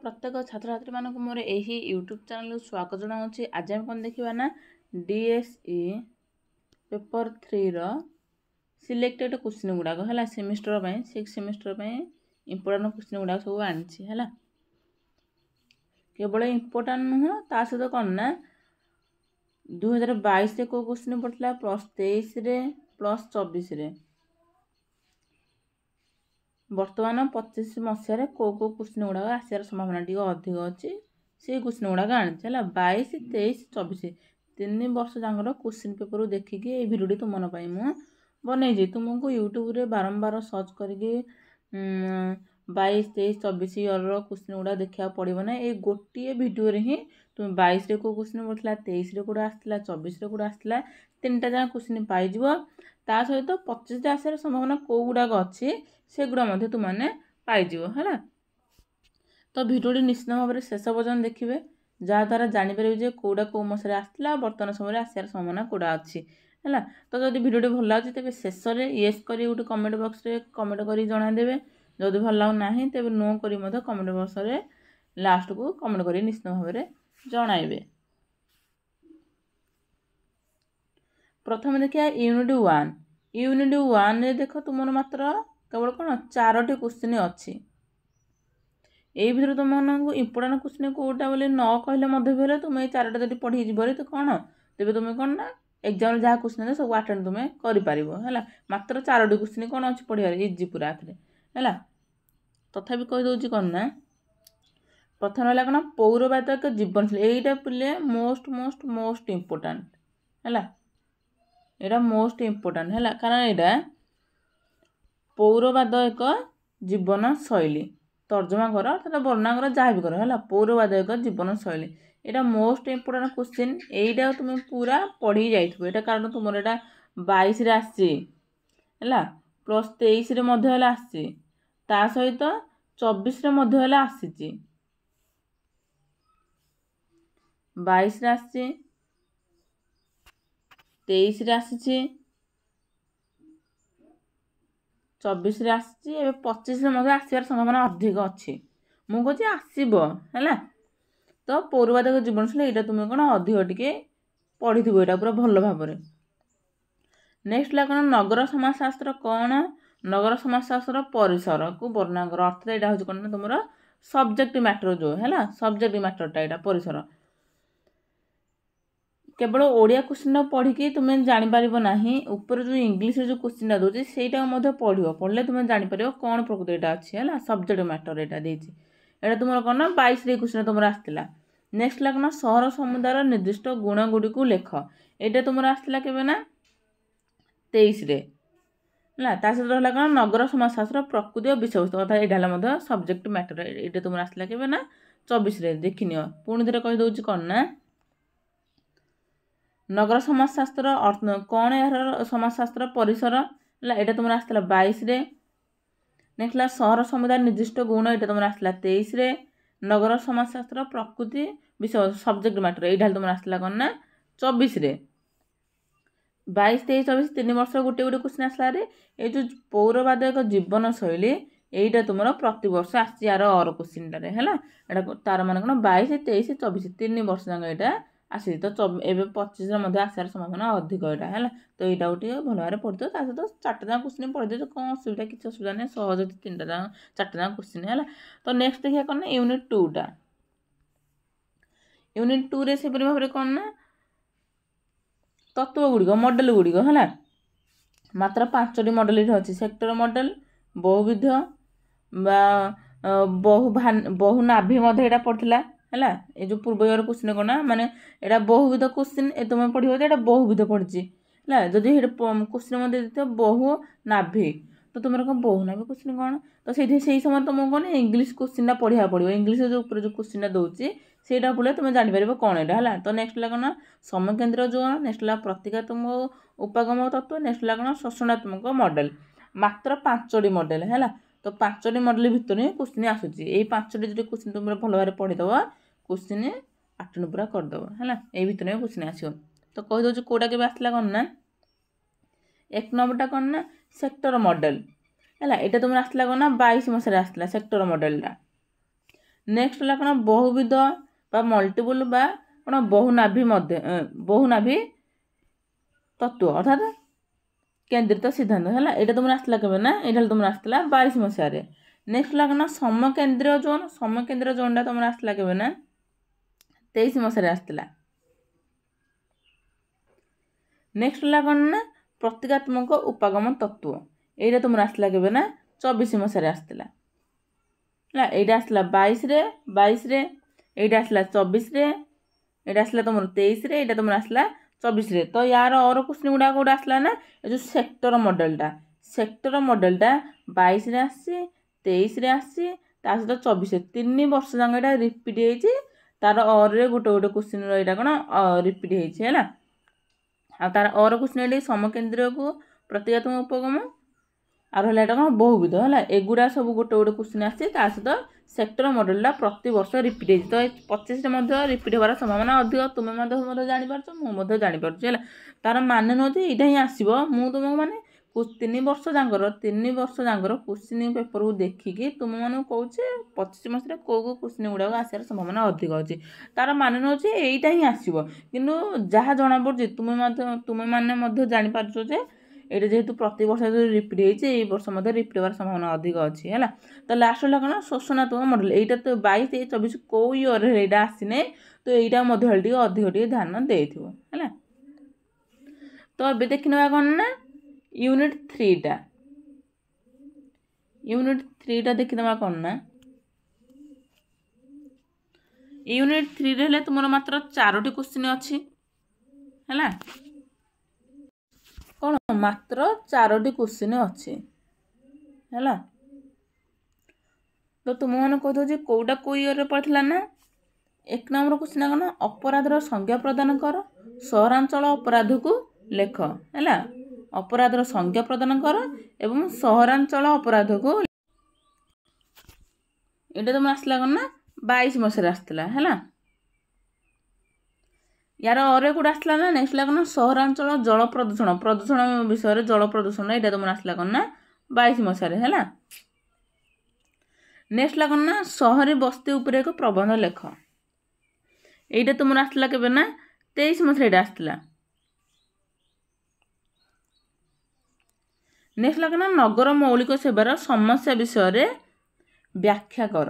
प्रत्येक छात्र छात्री मानक मोर यही यूट्यूब चैनल स्वागत जनाऊँगी। आज आम कौन देखा ना डीएसई पेपर 3 सिलेक्टेड क्वेश्चन गुड़ाक है सेमिस्टर 6 सेमिस्टर इंपोर्टाट क्वेश्चन गुड़ाक सब आनी है। केवल इंपोर्टाट नुह ता सहित कौन ना 2022 को क्वेश्चन पड़ता +23 +24 बर्तमान 25 मसीह कौ क्वेश्चन गुड़ाक आसार संभावना टी अधिक अच्छी से क्वेश्चन गुड़ाक आनी 22 23 24 3 वर्ष जाकर क्वेश्चन पेपर देखिकी ये भिडियोटी तुम मुझे बनई तुमको यूट्यूब रे बारंबार सर्च करके 22 23 24 इयर क्वेश्चन गुड़ा देखा पड़ो ना ये गोटे भिडियो ही तुम 22 को क्वेश्चन पड़ता 23 कौटा आसाला 24 कौटा आसाला 3टा जहाँ क्वेश्चन पाइज ता सहित 25 आसार संभावना कौ गुड़ाक अच्छी से गुड़ा तुमने पाइज है। तो भिडियोटी निश्चित भाव में शेष पर्यटन देखिए जहाँद्वारा जापर जे कौटा कौ मसरे आसला बर्तमान समय आसार संभावना कौटा अच्छी है। तो जब भिडियोटी भल लगे तेज शेष में येस कर गोटे कमेंट बॉक्स रे कमेंट कर जनईदेवे जदि भल लगना तेज नो कर कमेंट बॉक्स रे लास्ट को कमेंट कर निश्चित भाव में जनइबे। प्रथम देखिए यूनिट 1 रे देख तुम मात्र केवल कौन 4टी क्वेश्चन अच्छी यही भितर तुमको इंपोर्टाट क्वेश्चन कौटा बोले न कहले तुम ये 4टा जब पढ़ी जीव तो कौन तेज तुम कौन ना एग्जाम जहाँ क्वेश्चन सब अटेंड तुम कर मात्र 4टी क्वेश्चन कौन अच्छी पढ़िया इजी पूरा है। तथापि कहीदे कौन ना प्रथम है कौन पौरवादक जीवनशैली यहीटा पिले मोस्ट मोस्ट मोस्ट इम्पोर्टाट है यहाँ मोस्ट इम्पोर्टाट है कारण यहाँ पौरवाद एक जीवन शैली तर्जमा कर अर्थात वर्णना कर जहाँ भी कर है पौरवाद एक जीवन शैली यहाँ मोस्ट इम्पोर्टाट क्वेश्चन यहीटा तुम पूरा पढ़ी जाइए यहाँ कारण तुम यहाँ 22 आसी +23 आसी ता सहित 24 आसी 22 आसी 23 आसी 24 आसी 25 आसार संभावना अधिक अच्छी मुझे आसब है। तो पौरवादक जीवनशैली यहाँ तुम कौन अधिक टे पढ़ी थो यहाँ पूरा भल भाव में। नेक्स्ट है कौन नगर समाजशास्त्र कौन नगर समाजशास्त्र परिसर को वर्णना कर अर्थात यहाँ हूँ कौन तुम सब्जेक्ट मैटर जो है सब्जेक्ट मैटरटा यहाँ परिसर केवल ओडिया क्वेश्चन पढ़ी तुम्हें जापर ना ऊपर जो इंग्लीश जो क्वेश्चन दूसरी से पढ़ले तुम्हें जापर कौन प्रकृति यहाँ अच्छी है सब्जेक्ट मैटर यहाँ देती यहाँ तुम कौन ना 22 क्वेश्चन तुम आसाला। नेक्स्ट है कौन सहर समुदाय निर्दिष्ट गुण गुड़ी को लेख यहाँ तुम आसाला के 23 ता सहित रहा कौन नगर समाजशास्त्र प्रकृति और विषय वस्तु अर्थात यहाँ सब्जेक्ट मैटर यहाँ तुम आसाला के 24 देखनी पुणी थे कहीदे कौन ना नगर समाजशास्त्र अर्थ कौन यार समाजशास्त्र परिसर है यहाँ तुम आसाला 22 नेक्स्ट है सहर समुदाय निर्दिष्ट गुण यहाँ तुम आसाला 23 नगर समाजशास्त्र प्रकृति विषय सब्जेक्ट मैटर यहाँ तुम आसाला कौन ना 24 22 23 24 3 वर्ष गोटे गोटे क्वेश्चन आसला ये जो पौरवाद एक जीवन शैली यहीटा तुम प्रति वर्ष आसी यार और क्वेश्चन है यहाँ तार मान कौन 22 23 24 3 वर्ष जाक यहाँ आसी तो 25 आसार संभावना अधिक यहाँ है। तो यहाँ गोटे भल भाव पढ़ी दो सहित 4टा जहाँ क्वेश्चन पढ़ी दे कौन असुविधा किसी असुविधा नहीं सहज 3टा जहाँ 4टा जहाँ क्वेश्चन है। तो नेक्स्ट देखिए कौन ना यूनिट 2टा यूनिट 2 से भाव में कौन ना तत्व गुड़िक मॉडल गुड़िक है मात्र 5टी मॉडल ये अच्छी सेक्टर मॉडल बहुविध बहु नाभि यहाँ पड़ता है ये जो पूर्व ईयर क्वेश्चन कौन माने यहाँ बहुविध क्वेश्चन तुम पढ़ो यहाँ बहुविध पढ़ी है जदि क्वेश्चन मत देते बहु नाभि तो तुम कौन बहु नाभि क्वेश्चन कौन तो से समय तुमको कौन इंग्लीश क्वेश्चन पढ़ा पड़ो इंग्लीश जो ऊपर जो क्वेश्चन दूसरी से पढ़े तुम जापर कौन यहाँ है। तो नेक्स्ट है कौन समय केन्द्र जो नेक्स्ट है प्रतीकात्मक उपागम तत्व नेक्स्ट है कौन शोषणात्मक मॉडल मात्र 5टी मॉडल है। तो 5टी मॉडल भितर ही क्वेश्चन आसूसी ये 5टी जो क्वेश्चन तुम भल भाव पढ़ीदेव क्वेश्चन अटेंड पूरा करदेव है ये भितर ही क्वेश्चन आसो। तो कहीदे कौटा के आसला कौन ना 1 नंबरटा कौन ना सेक्टर मॉडल है यहाँ तुम आसला कौन ना 22 मसीह आसला सेक्टर मॉडलटा नेक्स्ट है कौन बहुविध बा मल्टीपल बा कौन बहुनाभी तत्व अर्थात केन्द्रित सिद्धांत है यहाँ तुम आसला के ना ये तुम आसला 22 मसीह। नेक्स्ट है कौन समकेन्द्रीय जोनटा तुम आसला के ना 23 मसीह आसला। नेक्स्ट है कौन ना प्रतीकात्मक उपागम तत्व ये तुम आसला के ना 24 मसीह आसला यहाँ आसला 22 रे ये आसला 24 रे ये आसला तुम 23 रे ये तुम आसला 24 रे। तो यार और क्वेश्चन गुड़ा कौट आसला ना ये जो सेक्टर मॉडलटा 22 रे आसी 23 रे आसी ता सहित 24 3 वर्ष जाक यहाँ रिपीट होती तार और रे गोटे गोटे क्वेश्चन यहाँ कौन रिपीट होती है तार और क्वेश्चन ये समकेन्द्रीय को प्रतीकात्मक उपगम आर है कौन बहुविध है एगुड़ा सब गोटे गोटे क्वेश्चन आसी सहित सेक्टर मॉडलटा प्रति वर्ष रिपीट होती तो 25 रिपीट होवार संभावना अधिक तुम्हें जापर मुझे जापर है तार मान नुह यहाँ ही आसो मुझे तुमको माने 3 वर्ष जाकर क्वेश्चन पेपर को देखिकी तुम मैं कौन 25 मसीह कौ क्वेश्चन गुड़ाक आसार संभावना अधिक अच्छी तार मान नुह यहाँ ही आसो कि जहाँ जना पड़ी तुम्हें जापार ये जेहेतु प्रति वर्ष रिपीट होती ये वर्ष रिपीट होवार संभावना अधिक अच्छी है। तो लास्ट है कौन शोषणात्मक मॉडल यहाँ तो 22 24 कौ इयर यहाँ आसीने तो यहाँ अधिक ध्यान दे है। तो ये देखने कौन ना यूनिट 3 टा देखने कौन ना यूनिट 3 रे तुम मात्र 4टी क्वेश्चन अच्छी है कौन मात्र 4टी क्वेश्चन अच्छी है। तो तुम मैंने कह कौटा कौ इयर पढ़ा ना 1 नंबर क्वेश्चन कौन अपराधर संज्ञा प्रदान कर सहरांचल अपराध को लेख है अपराधर संज्ञा प्रदान कर एवं सहरांचल अपराध को ये तुम आसला कौन ना 22 मसीह आसला है। यार और कौट आसला ना नेक्स्ट कौन सहरांचल जल प्रदूषण विषय जल प्रदूषण यहाँ तुम आसला कौन ना 22 मसीह है। नेक्स्ट कौन ना शहरी बस्ती उपर एक प्रबंध लेख यहाँ तुम आसला के ना 23 मसीह आसला। नेक्स्ट कौन ना नगर मौलिक सेवार समस्या विषय व्याख्या कर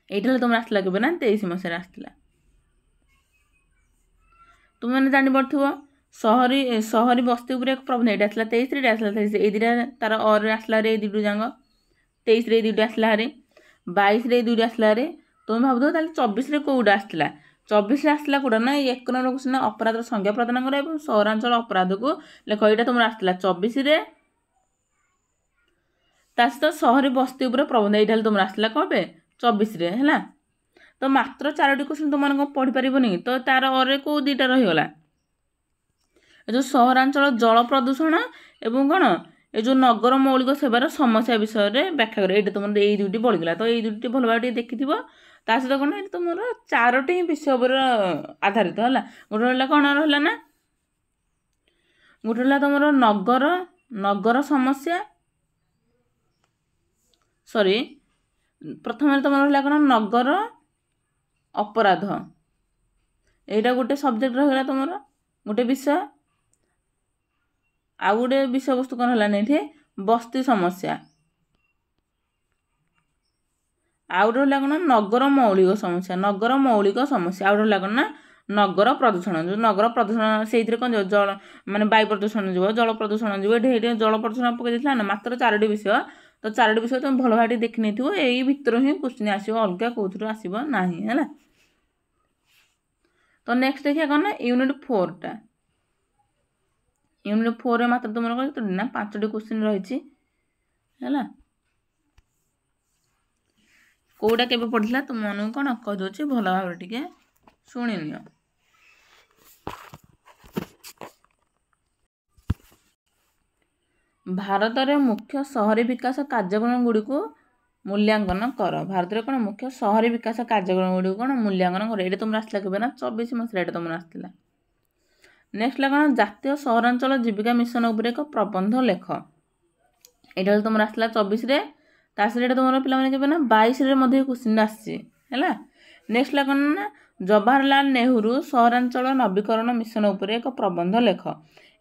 ये तुम आसला के ना 23 मसीह आसला। तुमने जापर शहरी बस्ती उपर एक प्रबंध ये आसला 23 रे आसला 23 ये दुटा तार और आसला रे दुटू जाक 23 रे दुटा आसला रे 22 रे दुटा आसला रे तुम भाव 24 रे कौटा आसला 24 रे आसला कौटा ना 1 नंबर क्वेश्चन अपराध संज्ञा प्रदान कर और सहरांचल अपराध को लेख यहाँ तुम आसला 24 रे सहित शहरी बस्ती उपर प्रबंध यहाँ तुम आसला कब 24 रे है। तो मात्र 4टी क्वेश्चन तुम पढ़ी पारनी तो तार और कौ 2टा रहीगला जो सहरांचल जल प्रदूषण एवं कौन ये जो नगर मौलिक सेवार समस्या विषय व्याख्या कर ये तुम ये 2टी पड़गला तो ये 2टी भल भाव देखी सहित कौन ये तुम 4टी विषय पर आधारित है गोटे रहा कौन रहा ना गोटे रहा तुम नगर समस्या सॉरी प्रथम तुम रहा कौन नगर अपराध यहाँ गोटे सब्जेक्ट रहा तुम गोटे विषय आउ गोटे विषय वस्तु कौन है ये बस्ती समस्या आउ रहा कौन नगर मौलिक समस्या आउ रहा कौन ना नगर प्रदूषण जो नगर प्रदूषण से कौन जल माने वायु प्रदूषण जीव जल प्रदूषण जीव ये जल प्रदूषण पकई ना मात्र 4टी विषय तो 4टी विषय तुम भल भाव देखी नहीं थो यही भितर ही क्वेश्चन आसो अलग कौन आसो ना है। तो नेक्स्ट देखिए कौन ना यूनिट 4 टा यूनिट 4 रे मात्र तुम ना 5टी क्वेश्चन रही है कौटा के पढ़ला तुम मन कौन कहीदे भल भाव टे शुणी नि। भारत रे मुख्य शहरी विकास कार्यक्रम गुड़ी को मूल्यांकन कर भारत में कौन मुख्य शहरी विकास कार्यक्रम गुड़ी कौन मूल्यांकन कर ये तुम आसला के ना 24 मसीह ये तुम आसला। नेक्स्ट कौन जातीय सहरांचल जीविका मिशन उपर एक प्रबंध लेख यहाँ तुम आसला 24 रे ତାସହିତ ଏଇଟା ତୁମର ପିଲାମାନେ କେବେ ନା 22ରେ ମଧ୍ୟ କ୍ୱେଶ୍ଚିନ୍ ଆସିଛି ହେଲା। ନେକ୍ସଟ ହେଲା କ'ଣ ନା ଜବାହରଲାଲ ନେହେରୁ ସହରାଞ୍ଚଳ ନବୀକରଣ ମିଶନ ଉପରେ ଏକ ପ୍ରବନ୍ଧ ଲେଖ।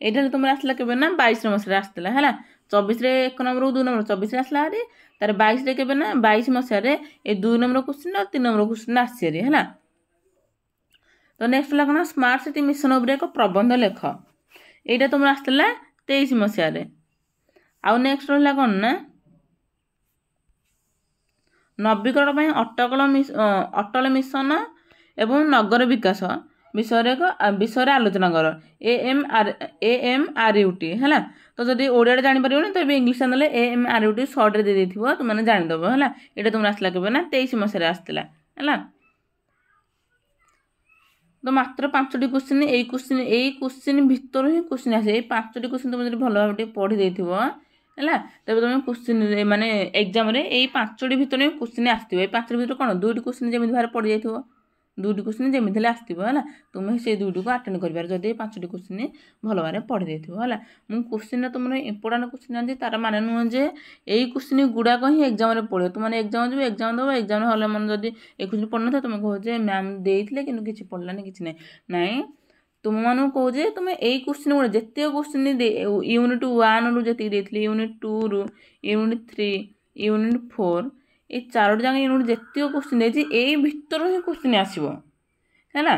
ଏଇଟା ତୁମର ଆସିଲା କେବେ ନା 22 ମସିହାରେ ଆସିଥିଲା ହେଲା। 24ରେ 1 ନମ୍ବରକୁ 2 ନମ୍ବର 24ରେ ଆସିଲା ହାରି, ତାର 22ରେ କେବେ ନା 22 ମସିହାରେ ଏ 2 ନମ୍ବର କ୍ୱେଶ୍ଚିନ୍ ଆଉ 3 ନମ୍ବର କ୍ୱେଶ୍ଚିନ୍ ଆସିଛି ହାରି ହେଲା। ତ ନେକ୍ସଟ ହେଲା କ'ଣ ସ୍ମାର୍ଟ ସିଟି ମିଶନ ଉପରେ ଏକ ପ୍ରବନ୍ଧ ଲେଖ। ଏଇଟା ତୁମର ଆସିଥିଲା 23 ମସିହାରେ। ଆଉ ନେକ୍ସଟ ରହିଲା କ'ଣ ନା ନବୀକରଣ ପାଇଁ ଅଟଳ ମିଶନ ଏବଂ ନଗର ବିକାଶ ବିଷୟରେ ଆଲୋଚନା କର। AMRUT ହେଲା। ତ ଯଦି ଓଡ଼ିଆରେ ଜାଣିପାରିବନି ତ ଏବେ ଇଂଲିଶ ଜାଣିଦେଲେ AMRUT ସର୍ଟରେ ଦେଇଦେଇଥିବ, ତୁମେ ଜାଣିଦେବ ହେଲା। ଏଇଟା ତୁମର ଆସିଲା କେବେ ନା 23 ମସିହାରେ ଆସିଥିଲା ହେଲା। ତ ମାତ୍ର 5ଟି କ୍ୱେଶ୍ଚିନ୍, ଏଇ କ୍ୱେଶ୍ଚିନ୍ ଭିତରୁ ହିଁ କ୍ୱେଶ୍ଚିନ୍ ଆସେ। ଏଇ 5ଟି କ୍ୱେଶ୍ଚିନ୍ ତୁମେ ଯଦି ଭଲ ଭାବରେ ଟିକେ ପଢ଼ି ଦେଇଥିବ ହେଲା, ତେବେ ତୁମେ କ୍ୱେଶ୍ଚିନ୍ ମାନେ ଏକ୍ଜାମରେ ଏଇ 5ଟି ଭିତରେ ହିଁ କ୍ୱେଶ୍ଚିନ୍ ଆସିଥିବ। ଏଇ 5ଟି ଭିତରୁ କ'ଣ 2ଟି କ୍ୱେଶ୍ଚିନ୍ ଯେମିତି ଭାବରେ ପଡ଼ିଯାଇଥିବ, 2ଟି କ୍ୱେଶ୍ଚିନ୍ ଯେମିତି ହେଲେ ଆସିଥିବ ହେଲା। ତୁମେ ସେଇ 2ଟିକୁ ଆଟେଣ୍ଡ କରିବାର ଯଦି ଏଇ 5ଟି କ୍ୱେଶ୍ଚିନ୍ ଭଲ ଭାବରେ ପଢ଼ି ଦେଇଥିବ ହେଲା। ମୁଁ କ୍ୱେଶ୍ଚିନ୍ଟା ତୁମର ଇମ୍ପୋର୍ଟାଣ୍ଟ କ୍ୱେଶ୍ଚିନ୍ ଆଣିଛି, ତାର ମାନେ ନୁହଁ ଯେ ଏଇ କ୍ୱେଶ୍ଚିନ୍ ଗୁଡ଼ାକ ହିଁ ଏକ୍ଜାମରେ ପଡ଼ିବ। ତୁମେ ଏକ୍ଜାମ ଯିବ, ଏକ୍ଜାମ ଦେବ, ଏକ୍ଜାମ ହଲେ ମାନେ ଯଦି ଏଇ କ୍ୱେଶ୍ଚିନ୍ ପଢ଼ିନଥିବ ତୁମେ କହୁଛ ଯେ ମ୍ୟାମ୍ ଦେଇଥିଲେ କିନ୍ତୁ କିଛି ପଢ଼ିଲାନି, କିଛି ନାହିଁ। ନାଇଁ, ତୁମମାନଙ୍କୁ କହୁଛେ ତୁମେ ଏଇ କ୍ୱେଶ୍ଚିନ୍ ଗୁଡ଼ା ଯେତିକି କ୍ୱେଶ୍ଚିନ୍ ୟୁନିଟ୍ 1ରୁ ଯେତିକି ଦେଇଥିଲି, ୟୁନିଟ୍ 2ରୁ, ୟୁନିଟ୍ 3, ୟୁନିଟ୍ 4, ଏଇ 4ଟି ଯାକ ୟୁନିଟ୍ ଯେତିକି କ୍ୱେଶ୍ଚିନ୍ ଦେଇଛି ଏଇ ଭିତରୁ ହିଁ କ୍ୱେଶ୍ଚିନ୍ ଆସିବ ହେଲା।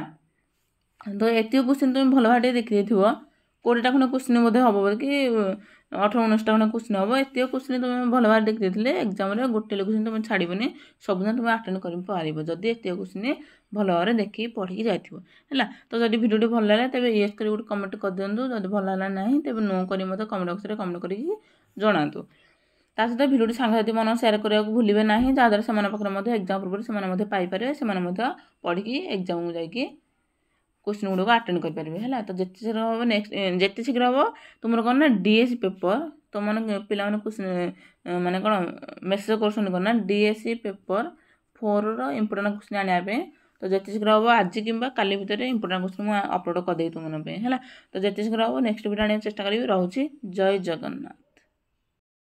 ତ ଏତିକି କ୍ୱେଶ୍ଚିନ୍ ତୁମେ ଭଲ ଭାବରେ ଦେଖିଦେଇଥିବ। 20ଟା ଖଣ୍ଡେ କ୍ୱେଶ୍ଚିନ୍ ବୋଧେ ହେବ କି 18-19ଟା ଖଣ୍ଡେ କ୍ୱେଶ୍ଚିନ୍ ହେବ। ଏତିକି କ୍ୱେଶ୍ଚିନ୍ ତୁମେ ଭଲ ଭାବରେ ଦେଖିଦେଇଥିଲେ ଏକ୍ଜାମରେ ଗୋଟେ କ୍ୱେଶ୍ଚିନ୍ ତୁମେ ଛାଡ଼ିବନି, ସବୁଦିନ ତୁମେ ଆଟେଣ୍ଡ କରିପାରିବ ଯଦି ଏତିକି କ୍ୱେଶ୍ଚିନ୍ ଭଲ ଭାବରେ ଦେଖିକି ପଢ଼ିକି ଯାଇଥିବ ହେଲା। ତ ଯଦି ଭିଡ଼ିଓଟି ଭଲ ଲାଗିଲା ତେବେ ୟେସ୍ କରି ଗୋଟେ କମେଣ୍ଟ କରିଦିଅନ୍ତୁ। ଯଦି ଭଲ ଲାଗିଲା ନାହିଁ ତେବେ ନୋ କରି ମୋତେ କମେଣ୍ଟ ବକ୍ସରେ କମେଣ୍ଟ କରିକି ଜଣାନ୍ତୁ। ତା ସହିତ ଭିଡ଼ିଓଟି ସାଙ୍ଗସାଥିମାନଙ୍କୁ ସେୟାର କରିବାକୁ ଭୁଲିବେ ନାହିଁ, ଯାହାଦ୍ୱାରା ସେମାନଙ୍କ ପାଖରେ ମଧ୍ୟ ଏକ୍ଜାମ୍ ପୂର୍ବରୁ ସେମାନେ ମଧ୍ୟ ପାଇପାରିବେ, ସେମାନେ ମଧ୍ୟ ପଢ଼ିକି ଏକ୍ଜାମକୁ ଯାଇକି क्वेश्चन गुड़ाक आटेंड करेंगे है। तो जिते शीघ्र हम जिते शीघ्र हम तुम कौन ना डीएससी पेपर तो मैंने पिला क्वेश्चन माने कौन मेसेज करना डीएससी पेपर 4 इंपोर्टेंट क्वेश्चन आने तो जिते शीघ्र हम आज कि काली भितर इंपोर्टेंट क्वेश्चन मुझे अपलोड करदे तुम है। तो जिते शीघ्र हम नेक्स्ट वीडियो आने चेष्टा करी। रोचे जय जगन्नाथ।